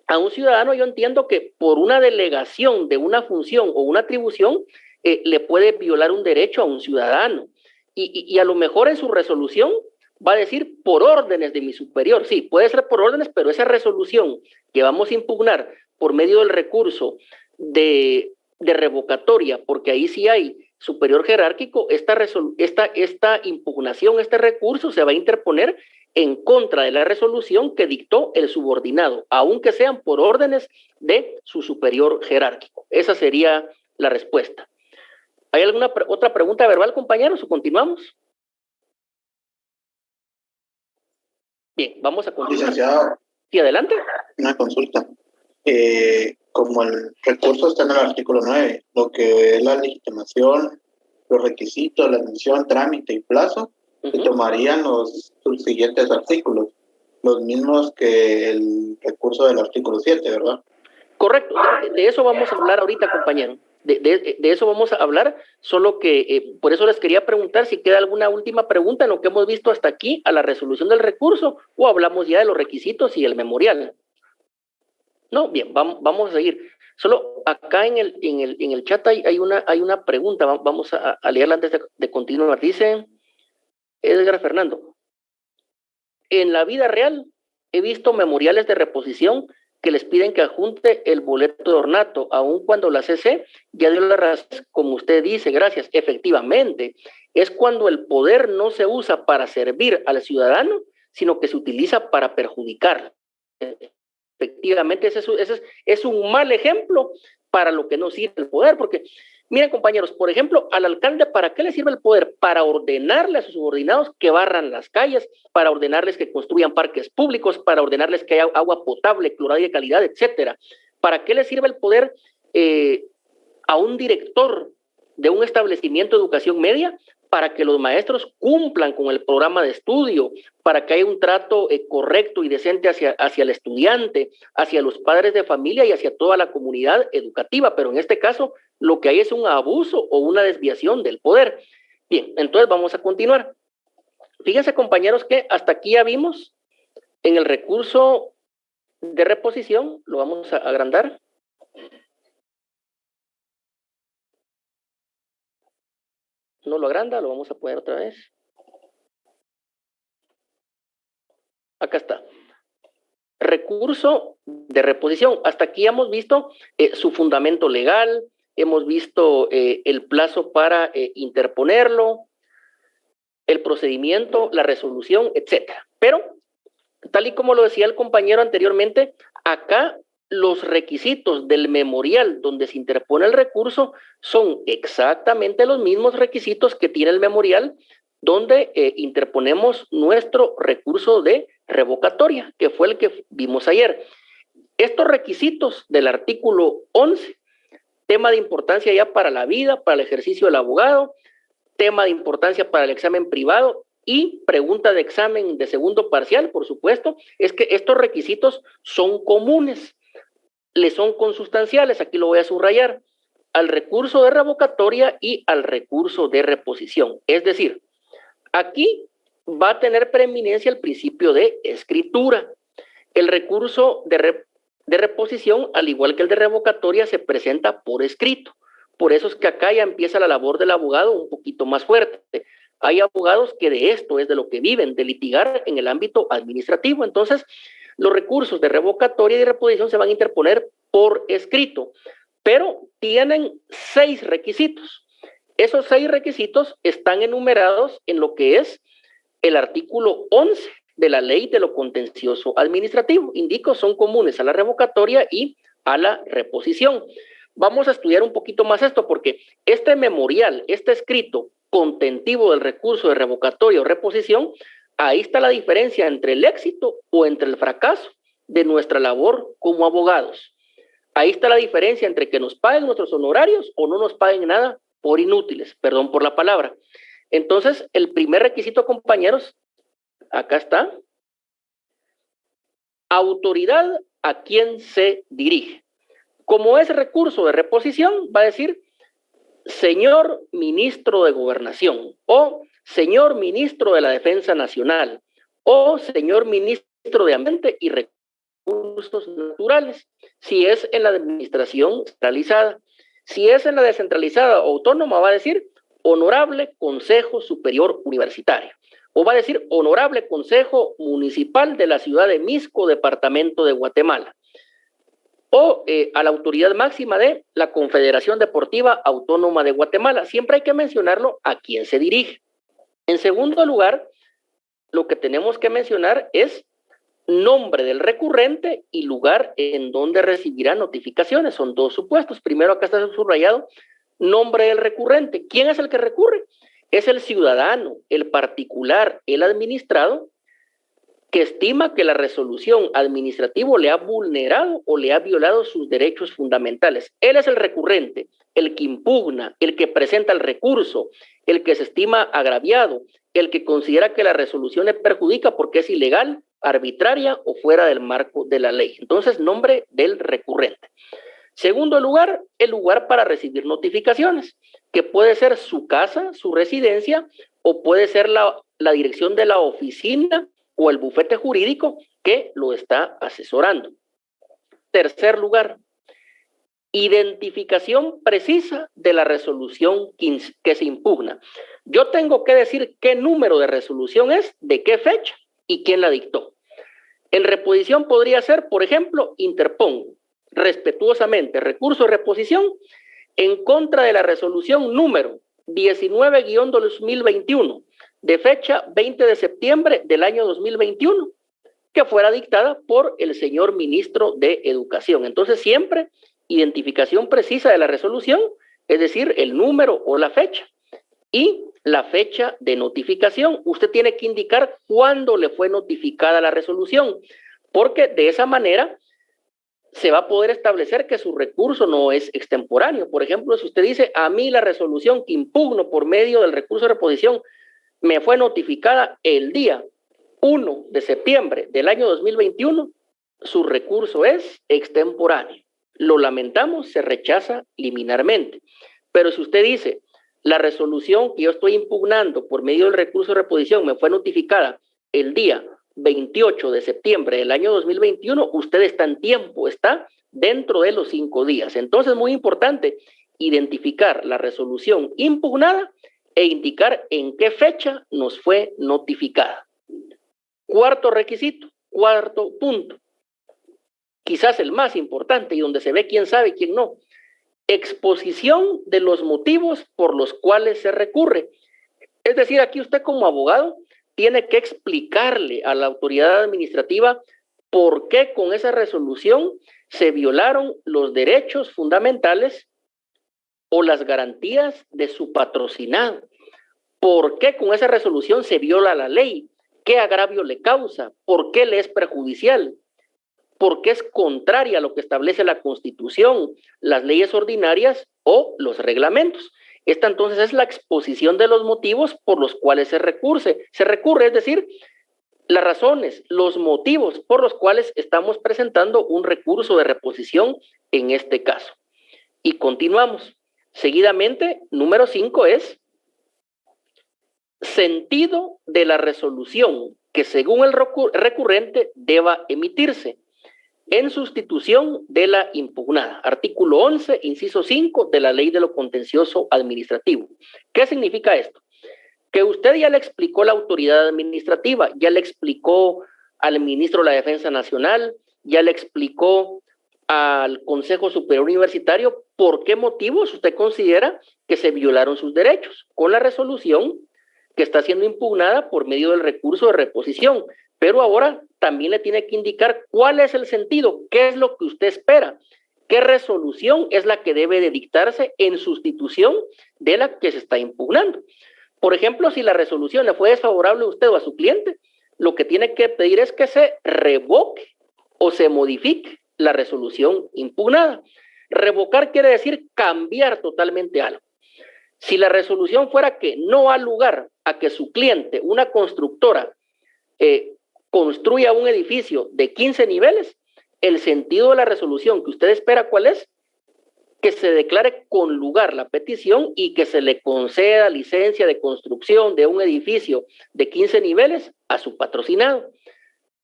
a un ciudadano, yo entiendo que por una delegación de una función o una atribución le puede violar un derecho a un ciudadano, y a lo mejor en su resolución va a decir: por órdenes de mi superior. Sí, puede ser por órdenes, pero esa resolución que vamos a impugnar por medio del recurso de revocatoria, porque ahí sí hay superior jerárquico, esta impugnación, este recurso se va a interponer en contra de la resolución que dictó el subordinado, aunque sean por órdenes de su superior jerárquico. Esa sería la respuesta. ¿Hay alguna otra pregunta verbal, compañeros, o continuamos? Bien, vamos a continuar. Licenciado, Sí, adelante. una consulta. Como el recurso está en el artículo 9, lo que es la legitimación los requisitos, la admisión, trámite y plazo, se tomarían los subsiguientes artículos, los mismos que el recurso del artículo 7, ¿verdad? Correcto, de eso vamos a hablar ahorita, compañero. De eso vamos a hablar, solo que por eso les quería preguntar si queda alguna última pregunta en lo que hemos visto hasta aquí a la resolución del recurso, o hablamos ya de los requisitos y el memorial. No, bien, vamos a seguir. Solo acá en el chat hay una pregunta, vamos a leerla antes de continuar. Dice Edgar Fernando: en la vida real he visto memoriales de reposición que les piden que adjunte el boleto de ornato, aun cuando la CC ya dio la razón, como usted dice, gracias. Efectivamente, es cuando el poder no se usa para servir al ciudadano, sino que se utiliza para perjudicar. Efectivamente, ese es un mal ejemplo para lo que no sirve el poder, porque miren, compañeros, por ejemplo, al alcalde, ¿para qué le sirve el poder? Para ordenarle a sus subordinados que barran las calles, para ordenarles que construyan parques públicos, para ordenarles que haya agua potable, clorada y de calidad, etcétera. ¿Para qué le sirve el poder a un director de un establecimiento de educación media? Para que los maestros cumplan con el programa de estudio, para que haya un trato correcto y decente hacia el estudiante, hacia los padres de familia y hacia toda la comunidad educativa. Pero en este caso, lo que hay es un abuso o una desviación del poder. Bien, entonces vamos a continuar. Fíjense, compañeros, que hasta aquí ya vimos en el recurso de reposición, lo vamos a agrandar. No lo agranda, lo vamos a poner otra vez. Acá está. Recurso de reposición. Hasta aquí hemos visto su fundamento legal, hemos visto el plazo para interponerlo, el procedimiento, la resolución, etcétera. Pero, tal y como lo decía el compañero anteriormente, acá los requisitos del memorial donde se interpone el recurso son exactamente los mismos requisitos que tiene el memorial donde interponemos nuestro recurso de revocatoria, que fue el que vimos ayer. Estos requisitos del artículo 11, tema de importancia ya para la vida, para el ejercicio del abogado, tema de importancia para el examen privado y pregunta de examen de segundo parcial, por supuesto, es que estos requisitos son comunes, le son consustanciales, aquí lo voy a subrayar, al recurso de revocatoria y al recurso de reposición. Es decir, aquí va a tener preeminencia el principio de escritura. El recurso de reposición, al igual que el de revocatoria, se presenta por escrito. Por eso es que acá ya empieza la labor del abogado un poquito más fuerte. Hay abogados que de esto es de lo que viven, de litigar en el ámbito administrativo. Entonces, los recursos de revocatoria y de reposición se van a interponer por escrito, pero tienen 6 requisitos. Esos 6 requisitos están enumerados en lo que es el artículo 11 de la Ley de lo Contencioso Administrativo. Indico, son comunes a la revocatoria y a la reposición. Vamos a estudiar un poquito más esto porque este memorial, este escrito contentivo del recurso de revocatoria o reposición, ahí está la diferencia entre el éxito o entre el fracaso de nuestra labor como abogados. Ahí está la diferencia entre que nos paguen nuestros honorarios o no nos paguen nada por inútiles, perdón por la palabra. Entonces, el primer requisito, compañeros, acá está. Autoridad a quien se dirige. Como es recurso de reposición, va a decir señor ministro de Gobernación o señor ministro de la Defensa Nacional o señor ministro de Ambiente y Recursos Naturales, si es en la administración centralizada. Si es en la descentralizada o autónoma, va a decir Honorable Consejo Superior Universitario, o va a decir Honorable Consejo Municipal de la Ciudad de Mixco, Departamento de Guatemala, o a la autoridad máxima de la Confederación Deportiva Autónoma de Guatemala. Siempre hay que mencionarlo a quién se dirige. En segundo lugar, lo que tenemos que mencionar es nombre del recurrente y lugar en donde recibirá notificaciones. Son 2 supuestos. Primero, acá está subrayado, nombre del recurrente. ¿Quién es el que recurre? Es el ciudadano, el particular, el administrado, que estima que la resolución administrativa le ha vulnerado o le ha violado sus derechos fundamentales. Él es el recurrente, el que impugna, el que presenta el recurso, el que se estima agraviado, el que considera que la resolución le perjudica porque es ilegal, arbitraria o fuera del marco de la ley. Entonces, nombre del recurrente. Segundo lugar, el lugar para recibir notificaciones, que puede ser su casa, su residencia, o puede ser la dirección de la oficina o el bufete jurídico que lo está asesorando. Tercer lugar, identificación precisa de la resolución que se impugna. Yo tengo que decir qué número de resolución es, de qué fecha y quién la dictó. En reposición podría ser, por ejemplo, interpongo respetuosamente recurso de reposición en contra de la resolución número 19-2021 de fecha 20 de septiembre del año 2021, que fuera dictada por el señor ministro de Educación. Entonces, siempre identificación precisa de la resolución, es decir, el número o la fecha, y la fecha de notificación. Usted tiene que indicar cuándo le fue notificada la resolución, porque de esa manera se va a poder establecer que su recurso no es extemporáneo. Por ejemplo, si usted dice, a mí la resolución que impugno por medio del recurso de reposición me fue notificada el día 1 de septiembre del año 2021, su recurso es extemporáneo. Lo lamentamos, se rechaza liminarmente. Pero si usted dice, la resolución que yo estoy impugnando por medio del recurso de reposición me fue notificada el día 28 de septiembre del año 2021, usted está en tiempo, está dentro de los 5 días. Entonces, muy importante identificar la resolución impugnada e indicar en qué fecha nos fue notificada. Cuarto requisito, cuarto punto, quizás el más importante y donde se ve quién sabe y quién no, exposición de los motivos por los cuales se recurre. Es decir, aquí usted como abogado tiene que explicarle a la autoridad administrativa por qué con esa resolución se violaron los derechos fundamentales o las garantías de su patrocinado. ¿Por qué con esa resolución se viola la ley? ¿Qué agravio le causa? ¿Por qué le es perjudicial? ¿Por qué es contraria a lo que establece la Constitución, las leyes ordinarias o los reglamentos? Esta entonces es la exposición de los motivos por los cuales se recurre, es decir, las razones, los motivos por los cuales estamos presentando un recurso de reposición en este caso. Y continuamos. Seguidamente, número 5 es sentido de la resolución que según el recurrente deba emitirse en sustitución de la impugnada. Artículo 11, inciso 5 de la Ley de lo Contencioso Administrativo. ¿Qué significa esto? Que usted ya le explicó a la autoridad administrativa, ya le explicó al ministro de la Defensa Nacional, ya le explicó al Consejo Superior Universitario por qué motivos usted considera que se violaron sus derechos con la resolución que está siendo impugnada por medio del recurso de reposición. Pero ahora también le tiene que indicar cuál es el sentido, qué es lo que usted espera, qué resolución es la que debe de dictarse en sustitución de la que se está impugnando. Por ejemplo, si la resolución le fue desfavorable a usted o a su cliente, lo que tiene que pedir es que se revoque o se modifique la resolución impugnada. Revocar quiere decir cambiar totalmente algo. Si la resolución fuera que no da lugar a que su cliente, una constructora, construya un edificio de 15 niveles, el sentido de la resolución que usted espera, ¿cuál es? Que se declare con lugar la petición y que se le conceda licencia de construcción de un edificio de 15 niveles a su patrocinado.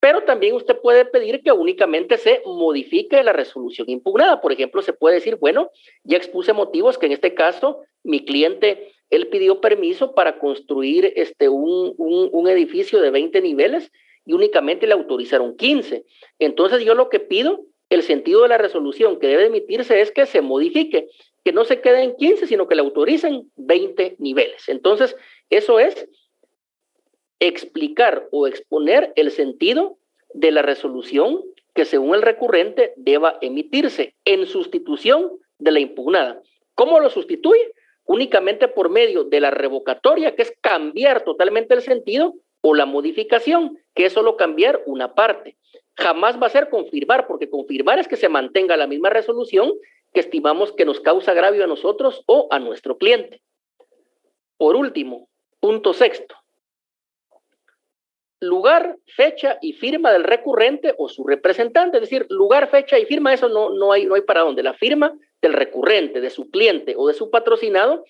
Pero también usted puede pedir que únicamente se modifique la resolución impugnada. Por ejemplo, se puede decir, bueno, ya expuse motivos que en este caso mi cliente, él pidió permiso para construir un edificio de 20 niveles y únicamente le autorizaron 15. Entonces yo lo que pido, el sentido de la resolución que debe emitirse es que se modifique, que no se quede en 15, sino que le autoricen 20 niveles. Entonces, eso es explicar o exponer el sentido de la resolución que según el recurrente deba emitirse en sustitución de la impugnada. ¿Cómo lo sustituye? Únicamente por medio de la revocatoria, que es cambiar totalmente el sentido, o la modificación, que es solo cambiar una parte. Jamás va a ser confirmar, porque confirmar es que se mantenga la misma resolución que estimamos que nos causa agravio a nosotros o a nuestro cliente. Por último, punto sexto. Lugar, fecha y firma del recurrente o su representante, es decir, lugar, fecha y firma, eso no hay para dónde. La firma del recurrente, de su cliente o de su patrocinado,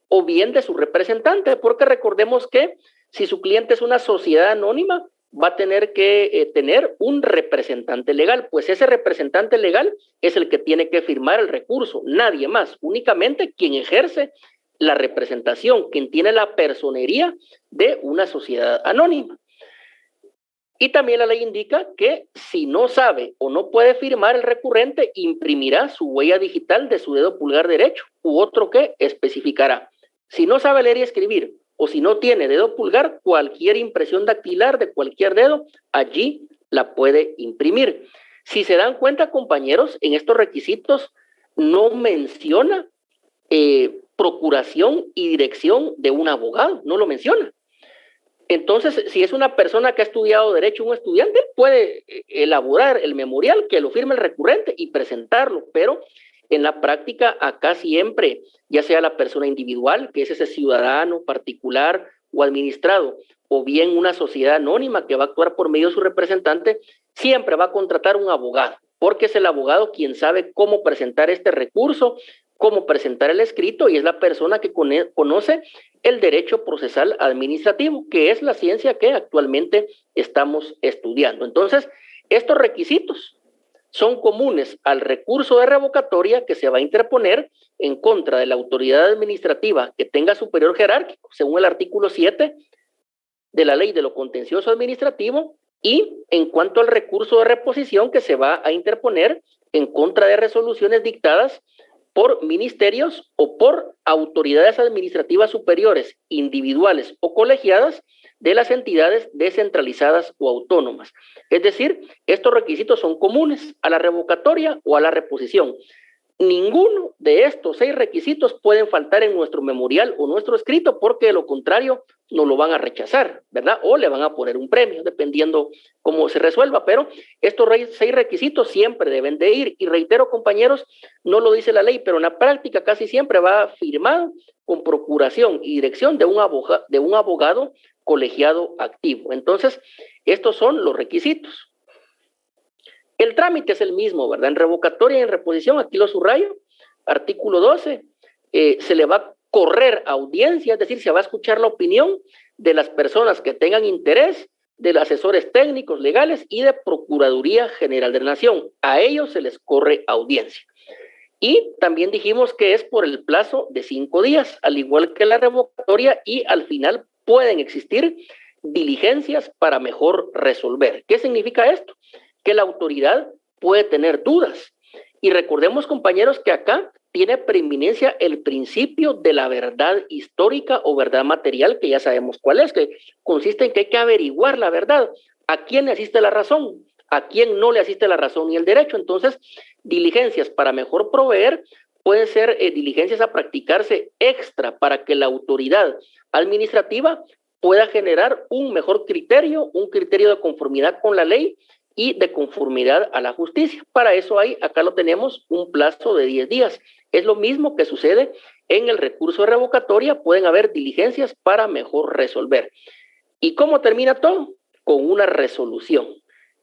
o bien de su representante, porque recordemos que si su cliente es una sociedad anónima, va a tener que tener un representante legal, pues ese representante legal es el que tiene que firmar el recurso, nadie más, únicamente quien ejerce la representación, quien tiene la personería de una sociedad anónima. Y también la ley indica que si no sabe o no puede firmar el recurrente, imprimirá su huella digital de su dedo pulgar derecho u otro que especificará. Si no sabe leer y escribir o si no tiene dedo pulgar, cualquier impresión dactilar de cualquier dedo, allí la puede imprimir. Si se dan cuenta, compañeros, en estos requisitos no menciona procuración y dirección de un abogado, no lo menciona. Entonces, si es una persona que ha estudiado derecho, un estudiante, puede elaborar el memorial, que lo firme el recurrente y presentarlo, pero en la práctica acá siempre, ya sea la persona individual, que es ese ciudadano particular o administrado, o bien una sociedad anónima que va a actuar por medio de su representante, siempre va a contratar un abogado, porque es el abogado quien sabe cómo presentar este recurso, cómo presentar el escrito, y es la persona que conoce el derecho procesal administrativo, que es la ciencia que actualmente estamos estudiando. Entonces, estos requisitos son comunes al recurso de revocatoria que se va a interponer en contra de la autoridad administrativa que tenga superior jerárquico, según el artículo 7 de la Ley de lo Contencioso Administrativo, y en cuanto al recurso de reposición que se va a interponer en contra de resoluciones dictadas por ministerios o por autoridades administrativas superiores, individuales o colegiadas de las entidades descentralizadas o autónomas. Es decir, estos requisitos son comunes a la revocatoria o a la reposición. Ninguno de estos 6 requisitos pueden faltar en nuestro memorial o nuestro escrito, porque de lo contrario nos lo van a rechazar, ¿verdad? O le van a poner un premio, dependiendo cómo se resuelva, pero estos 6 requisitos siempre deben de ir. Y reitero, compañeros, no lo dice la ley, pero en la práctica casi siempre va firmado con procuración y dirección de un abogado colegiado activo. Entonces, estos son los requisitos. El trámite es el mismo, ¿verdad? En revocatoria y en reposición, aquí lo subrayo, artículo 12, se le va a correr audiencia, es decir, se va a escuchar la opinión de las personas que tengan interés, de los asesores técnicos, legales y de Procuraduría General de la Nación. A ellos se les corre audiencia. Y también dijimos que es por el plazo de 5 días, al igual que la revocatoria, y al final pueden existir diligencias para mejor resolver. ¿Qué significa esto? Que la autoridad puede tener dudas. Y recordemos, compañeros, que acá tiene preeminencia el principio de la verdad histórica o verdad material, que ya sabemos cuál es, que consiste en que hay que averiguar la verdad. ¿A quién le asiste la razón? ¿A quién no le asiste la razón y el derecho? Entonces, diligencias para mejor proveer pueden ser diligencias a practicarse extra para que la autoridad administrativa pueda generar un mejor criterio, un criterio de conformidad con la ley y de conformidad a la justicia. Para eso acá lo tenemos, un plazo de 10 días. Es lo mismo que sucede en el recurso de revocatoria, pueden haber diligencias para mejor resolver. ¿Y cómo termina todo? Con una resolución.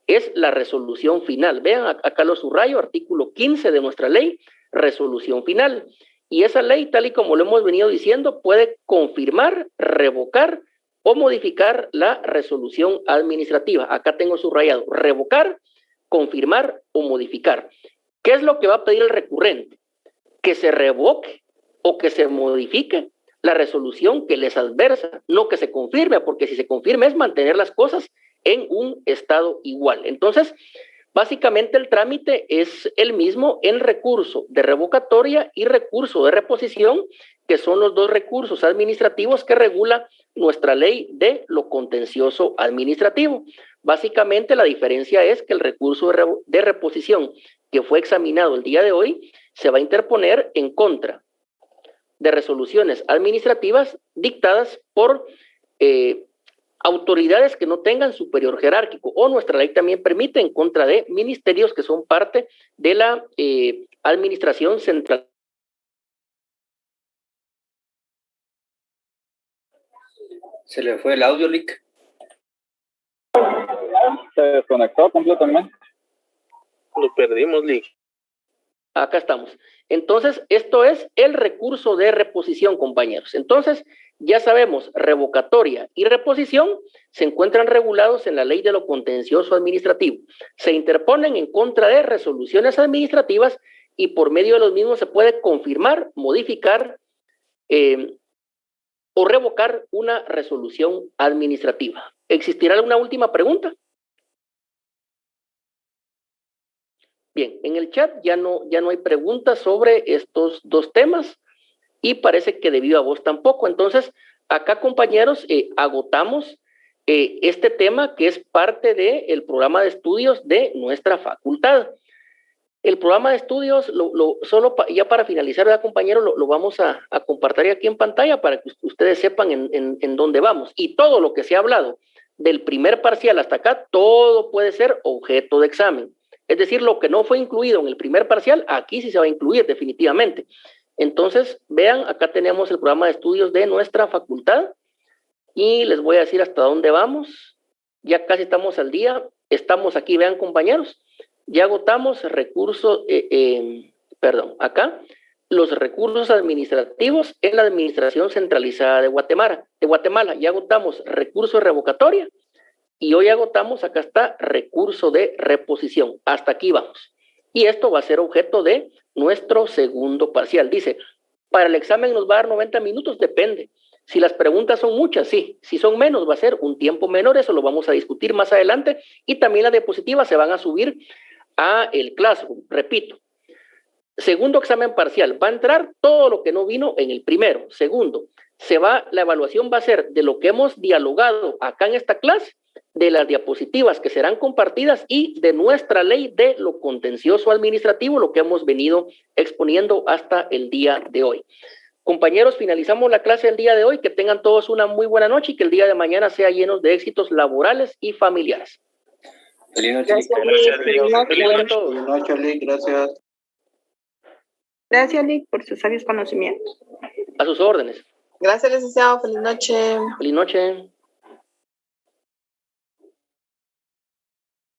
Es la resolución final. Vean, acá lo subrayo, artículo 15 de nuestra ley, resolución final. Y esa ley, tal y como lo hemos venido diciendo, puede confirmar, revocar o modificar la resolución administrativa. Acá tengo subrayado, revocar, confirmar o modificar. ¿Qué es lo que va a pedir el recurrente? Que se revoque o que se modifique la resolución que les adversa, no que se confirme, porque si se confirma es mantener las cosas en un estado igual. Entonces, básicamente el trámite es el mismo en recurso de revocatoria y recurso de reposición, que son los 2 recursos administrativos que regula nuestra ley de lo contencioso administrativo. Básicamente la diferencia es que el recurso de reposición que fue examinado el día de hoy se va a interponer en contra de resoluciones administrativas dictadas por autoridades que no tengan superior jerárquico, o nuestra ley también permite en contra de ministerios que son parte de la administración central. Se le fue el audio, Lick. Se desconectó completamente. Lo perdimos, Lick. Acá estamos. Entonces, esto es el recurso de reposición, compañeros. Entonces, ya sabemos, revocatoria y reposición se encuentran regulados en la Ley de lo Contencioso Administrativo. Se interponen en contra de resoluciones administrativas y por medio de los mismos se puede confirmar, modificar o revocar una resolución administrativa. ¿Existirá alguna última pregunta? Bien, en el chat ya no hay preguntas sobre estos dos temas y parece que debido a vos tampoco. Entonces, acá, compañeros, agotamos este tema que es parte del programa de estudios de nuestra facultad. El programa de estudios, ya para finalizar, ¿verdad, compañeros? Lo vamos a compartir aquí en pantalla para que ustedes sepan en dónde vamos. Y todo lo que se ha hablado del primer parcial hasta acá, todo puede ser objeto de examen. Es decir, lo que no fue incluido en el primer parcial, aquí sí se va a incluir definitivamente. Entonces, vean, acá tenemos el programa de estudios de nuestra facultad y les voy a decir hasta dónde vamos. Ya casi estamos al día. Estamos aquí, vean, compañeros. Ya agotamos recursos, acá, los recursos administrativos en la Administración Centralizada de Guatemala. Ya agotamos recurso de revocatoria. Y hoy agotamos, acá está, recurso de reposición. Hasta aquí vamos. Y esto va a ser objeto de nuestro segundo parcial. Dice, para el examen nos va a dar 90 minutos, depende. Si las preguntas son muchas, sí. Si son menos, va a ser un tiempo menor. Eso lo vamos a discutir más adelante. Y también las diapositivas se van a subir a el Classroom. Repito, segundo examen parcial. Va a entrar todo lo que no vino en el primero. Segundo, la evaluación va a ser de lo que hemos dialogado acá en esta clase, de las diapositivas que serán compartidas y de nuestra ley de lo contencioso administrativo, lo que hemos venido exponiendo hasta el día de hoy. Compañeros, finalizamos la clase del día de hoy. Que tengan todos una muy buena noche y que el día de mañana sea lleno de éxitos laborales y familiares. Feliz noche, Lick. Buenas noches, Lick. Gracias. Gracias, Lick, por sus sabios conocimientos. A sus órdenes. Gracias, licenciado. Feliz noche. Feliz noche.